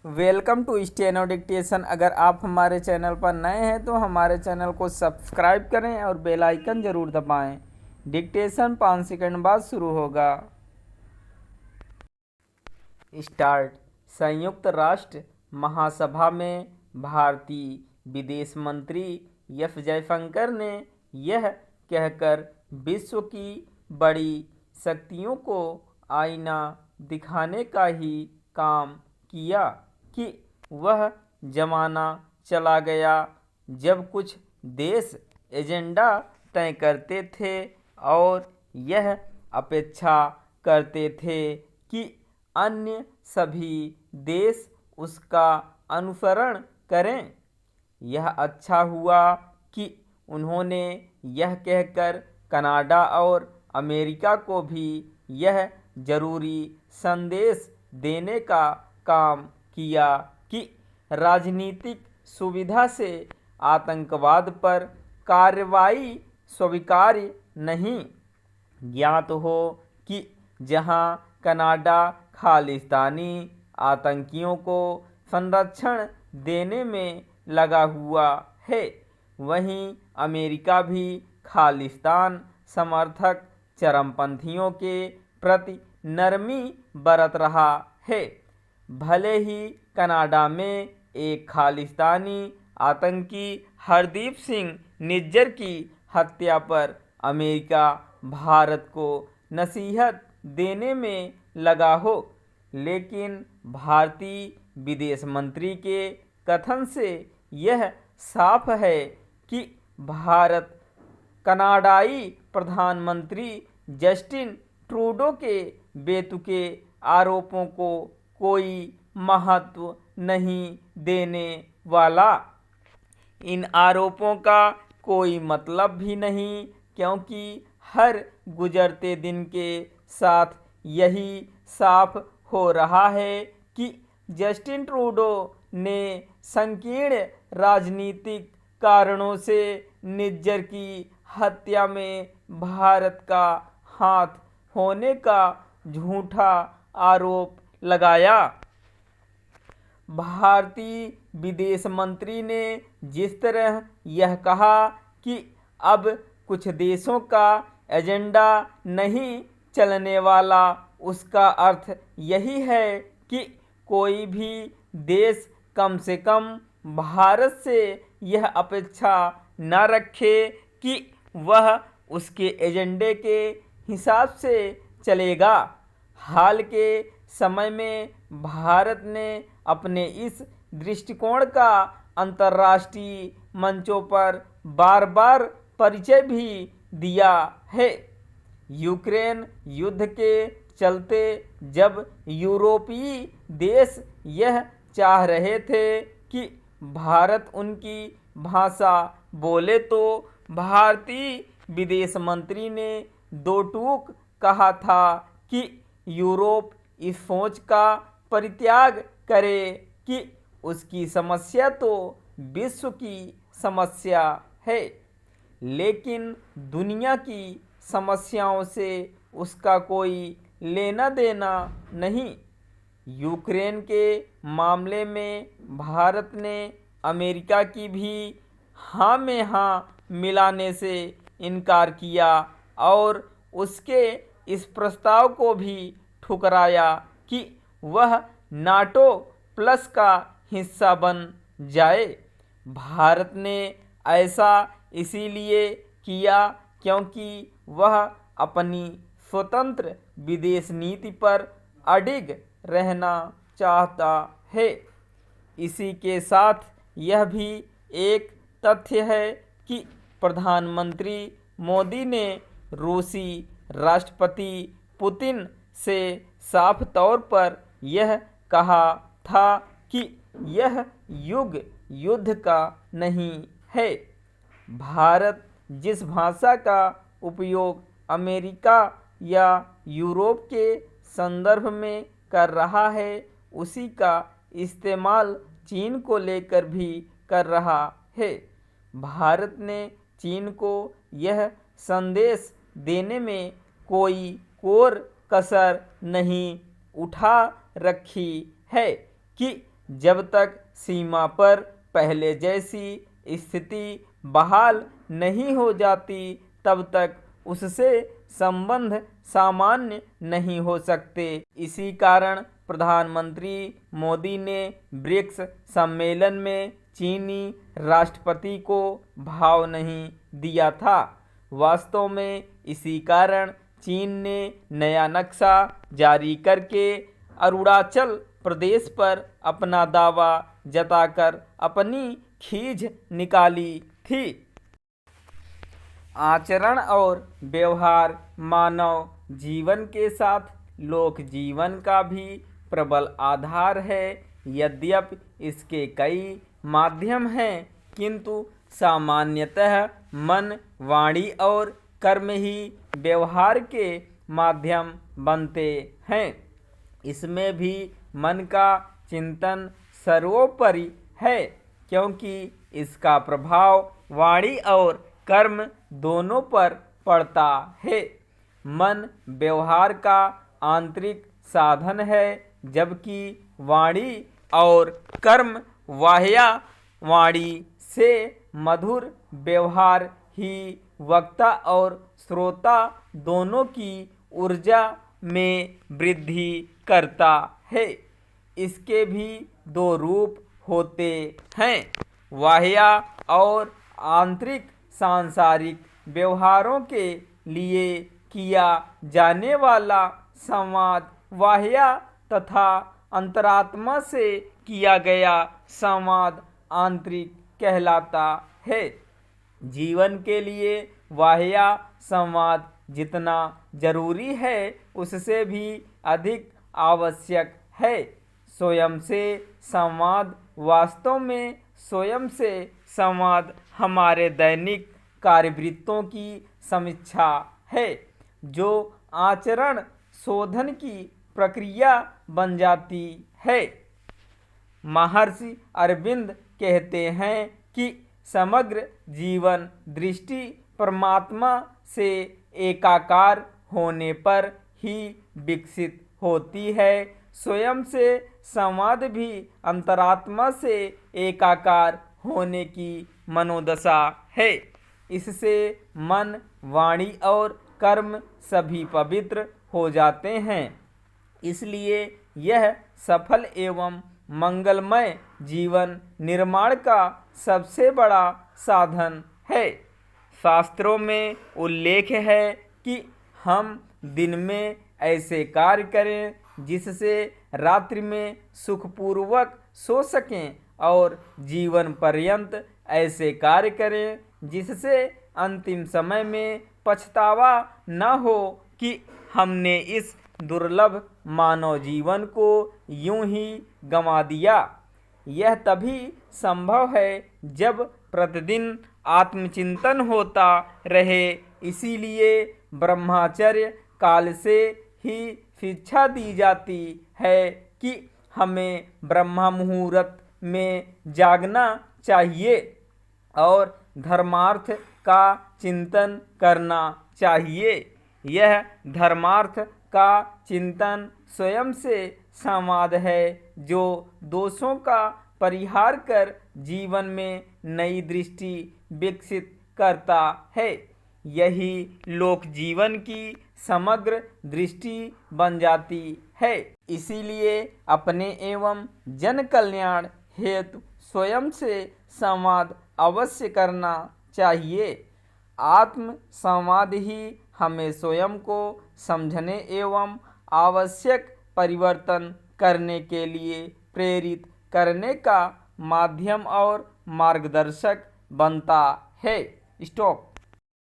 Welcome to steno dictation. अगर आप हमारे चैनल पर नए हैं तो हमारे चैनल को सब्सक्राइब करें और बेल आइकन ज़रूर दबाएं। डिक्टेशन 5 सेकंड बाद शुरू होगा। स्टार्ट। संयुक्त राष्ट्र महासभा में भारतीय विदेश मंत्री एस जयशंकर ने यह कहकर विश्व की बड़ी शक्तियों को आईना दिखाने का ही काम किया कि वह जमाना चला गया जब कुछ देश एजेंडा तय करते थे और यह अपेक्षा करते थे कि अन्य सभी देश उसका अनुसरण करें। यह अच्छा हुआ कि उन्होंने यह कहकर कनाडा और अमेरिका को भी यह जरूरी संदेश देने का काम किया कि राजनीतिक सुविधा से आतंकवाद पर कार्रवाई स्वीकार्य नहीं। ज्ञात हो कि जहां कनाडा खालिस्तानी आतंकियों को संरक्षण देने में लगा हुआ है, वहीं अमेरिका भी खालिस्तान समर्थक चरमपंथियों के प्रति नरमी बरत रहा है। भले ही कनाडा में एक खालिस्तानी आतंकी हरदीप सिंह निज्जर की हत्या पर अमेरिका भारत को नसीहत देने में लगा हो, लेकिन भारतीय विदेश मंत्री के कथन से यह साफ है कि भारत कनाडाई प्रधानमंत्री जस्टिन ट्रूडो के बेतुके आरोपों को कोई महत्व नहीं देने वाला। इन आरोपों का कोई मतलब भी नहीं, क्योंकि हर गुजरते दिन के साथ यही साफ हो रहा है कि जस्टिन ट्रूडो ने संकीर्ण राजनीतिक कारणों से निज्जर की हत्या में भारत का हाथ होने का झूठा आरोप लगाया। भारतीय विदेश मंत्री ने जिस तरह यह कहा कि अब कुछ देशों का एजेंडा नहीं चलने वाला, उसका अर्थ यही है कि कोई भी देश कम से कम भारत से यह अपेक्षा न रखे कि वह उसके एजेंडे के हिसाब से चलेगा। हाल के समय में भारत ने अपने इस दृष्टिकोण का अंतर्राष्ट्रीय मंचों पर बार बार परिचय भी दिया है। यूक्रेन युद्ध के चलते जब यूरोपीय देश यह चाह रहे थे कि भारत उनकी भाषा बोले, तो भारतीय विदेश मंत्री ने दो टूक कहा था कि यूरोप इस सोच का परित्याग करे कि उसकी समस्या तो विश्व की समस्या है, लेकिन दुनिया की समस्याओं से उसका कोई लेना देना नहीं। यूक्रेन के मामले में भारत ने अमेरिका की भी हाँ में हाँ मिलाने से इनकार किया और उसके इस प्रस्ताव को भी ठुकराया कि वह नाटो प्लस का हिस्सा बन जाए। भारत ने ऐसा इसीलिए किया क्योंकि वह अपनी स्वतंत्र विदेश नीति पर अडिग रहना चाहता है। इसी के साथ यह भी एक तथ्य है कि प्रधानमंत्री मोदी ने रूसी राष्ट्रपति पुतिन से साफ तौर पर यह कहा था कि यह युग युद्ध का नहीं है। भारत जिस भाषा का उपयोग अमेरिका या यूरोप के संदर्भ में कर रहा है, उसी का इस्तेमाल चीन को लेकर भी कर रहा है। भारत ने चीन को यह संदेश देने में कोई कोर कसर नहीं उठा रखी है कि जब तक सीमा पर पहले जैसी स्थिति बहाल नहीं हो जाती तब तक उससे संबंध सामान्य नहीं हो सकते। इसी कारण प्रधानमंत्री मोदी ने ब्रिक्स सम्मेलन में चीनी राष्ट्रपति को भाव नहीं दिया था। वास्तव में इसी कारण चीन ने नया नक्शा जारी करके अरुणाचल प्रदेश पर अपना दावा जताकर अपनी खींच निकाली थी। आचरण और व्यवहार मानव जीवन के साथ लोक जीवन का भी प्रबल आधार है। यद्यपि इसके कई माध्यम हैं, किंतु सामान्यतः मन, वाणी और कर्म ही व्यवहार के माध्यम बनते हैं। इसमें भी मन का चिंतन सर्वोपरि है, क्योंकि इसका प्रभाव वाणी और कर्म दोनों पर पड़ता है। मन व्यवहार का आंतरिक साधन है, जबकि वाणी और कर्म बाह्य वाणी से मधुर व्यवहार ही वक्ता और श्रोता दोनों की ऊर्जा में वृद्धि करता है। इसके भी दो रूप होते हैं, बाह्य और आंतरिक। सांसारिक व्यवहारों के लिए किया जाने वाला संवाद बाह्य तथा अंतरात्मा से किया गया संवाद आंतरिक कहलाता है। जीवन के लिए बाह्य संवाद जितना जरूरी है उससे भी अधिक आवश्यक है। स्वयं से संवाद वास्तव में स्वयं से संवाद हमारे दैनिक कार्यवृत्तों की समीक्षा है, जो आचरण शोधन की प्रक्रिया बन जाती है। महर्षि अरविंद कहते हैं कि समग्र जीवन दृष्टि परमात्मा से एकाकार होने पर ही विकसित होती है। स्वयं से संवाद भी अंतरात्मा से एकाकार होने की मनोदशा है। इससे मन, वाणी और कर्म सभी पवित्र हो जाते हैं। इसलिए यह सफल एवं मंगलमय जीवन निर्माण का सबसे बड़ा साधन है। शास्त्रों में उल्लेख है कि हम दिन में ऐसे कार्य करें जिससे रात्रि में सुखपूर्वक सो सकें और जीवन पर्यंत ऐसे कार्य करें जिससे अंतिम समय में पछतावा न हो कि हमने इस दुर्लभ मानव जीवन को यूं ही गंवा दिया। यह तभी संभव है जब प्रतिदिन आत्मचिंतन होता रहे। इसीलिए ब्रह्मचर्य काल से ही शिक्षा दी जाती है कि हमें ब्रह्म मुहूर्त में जागना चाहिए और धर्मार्थ का चिंतन करना चाहिए। यह धर्मार्थ का चिंतन स्वयं से संवाद है, जो दोषों का परिहार कर जीवन में नई दृष्टि विकसित करता है। यही लोक जीवन की समग्र दृष्टि बन जाती है। इसीलिए अपने एवं जन कल्याण हेतु स्वयं से संवाद अवश्य करना चाहिए। आत्म संवाद ही हमें स्वयं को समझने एवं आवश्यक परिवर्तन करने के लिए प्रेरित करने का माध्यम और मार्गदर्शक बनता है। स्टॉप।